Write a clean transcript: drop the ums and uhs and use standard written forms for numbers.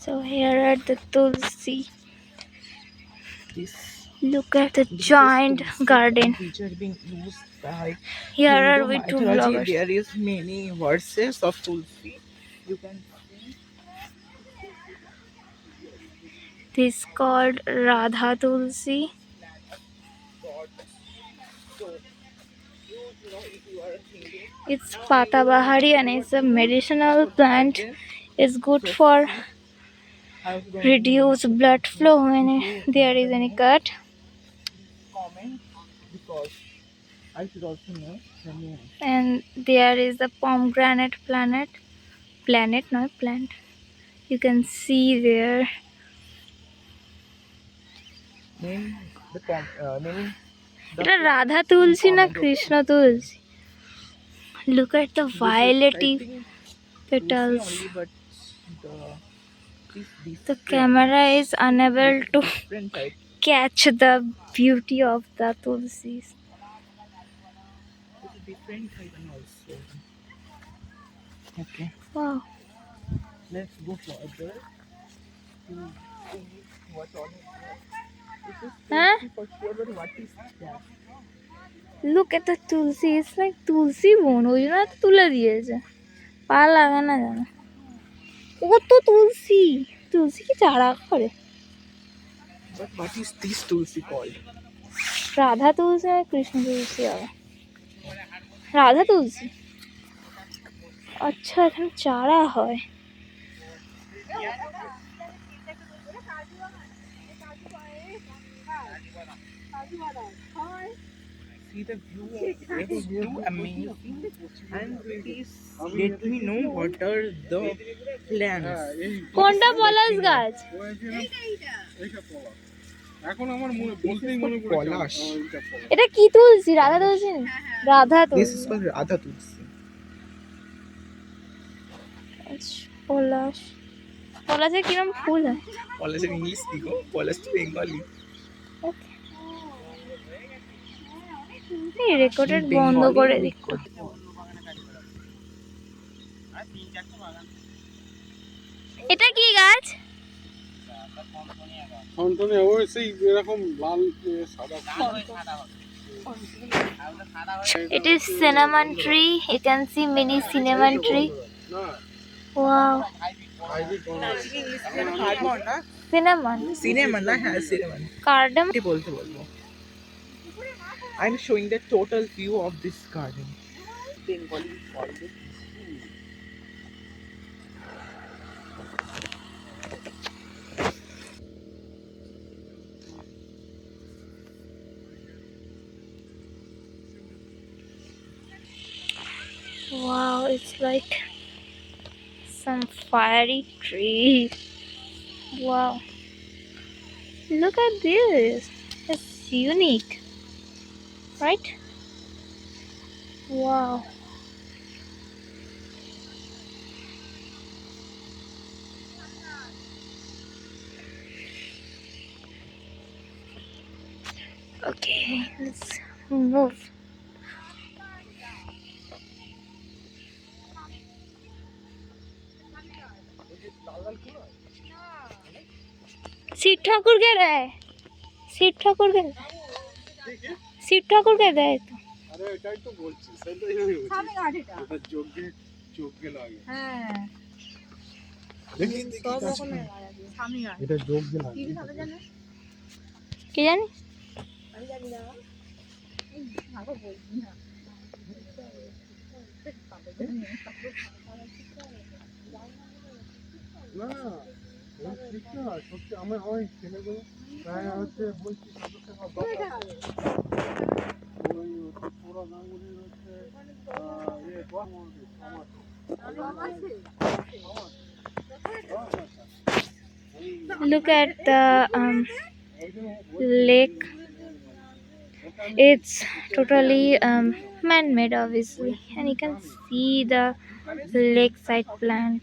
So here are the Tulsi. This Look at the giant garden. feature being used by Here Hindu are we two mythology. vloggers. There is many verses of Tulsi. You can see. This is called Radha Tulsi. God. So you know if you are a Hindu. It's Patabahari and it's a medicinal plant. It's good for reduce blood flow when there is any cut. Comment because I should also know the name. And there is the pomegranate planet, not plant. You can see there. Name the name. It's Radha Tulsi na Krishna Tulsi. Look at the violet petals. Only, but The camera is unable to catch the beauty of the Tulsis. It's a different type and also. Okay. Wow. Let's go further to see what all is there. This is Huh? Tulsi for sure, but what is that? Look at the Tulsi. It's like Tulsi bone. ওই জন্য তো তুলে দিয়েছে পা লাগে না জানো ও তো তুলসী তুলসী কি চারা করে But what is this Tulsi called? Radha তুলসী আর কৃষ্ণ তুলসী হবে রাধা তুলসী আচ্ছা এখানে চারা হয় See the view. It's too amazing. And please let me know what are the plans. কোনটা পলাশ গাছ এখন আমার বলতেই মনে পড়ে পলাশ। এটা কি তুলসী রাধা তুলসী না? Radha This Tulsi is called Radha Tulsi. পলাশ পলাশের কিরম ফুল হয় Polash in English speak. Polash to Bengali. এই রেকর্ডেড বন্ধ করে দিক এটা কি গাছ ফন্টনে ওই সেই এরকম লাল সাদা It is cinnamon tree. You can see many cinnamon tree. Wow. Cinnamon. Cinnamon, na hai cinnamon. Cardamom. बोलते बोलते. I'm showing the total view of this garden. Bengali called it. Wow, it's like some fiery tree. Wow. Look at this. It's unique. Right? Wow. Okay, let's move. Shiva ঠাকুরকে দেয় শিব ঠাকুরকে শিব ঠাকুরকে দেয় তো আরে এটাই তো বলছি সেটাই আমি বলছি সামনে গাছ এটা যোগ্যে লাগে হ্যাঁ দেখি সব রকমের সামনে গাছ এটা যোগ্যে লাগে কি জানি আমি জানি না ভালো বলছি না না ঠিক না সত্যি আমি ওই ছেলেগুলো প্রায় হচ্ছে বলছি ওই পুরো গাঙ্গুলির হচ্ছে Look at the lake. It's totally man-made obviously and you can see the lakeside plant.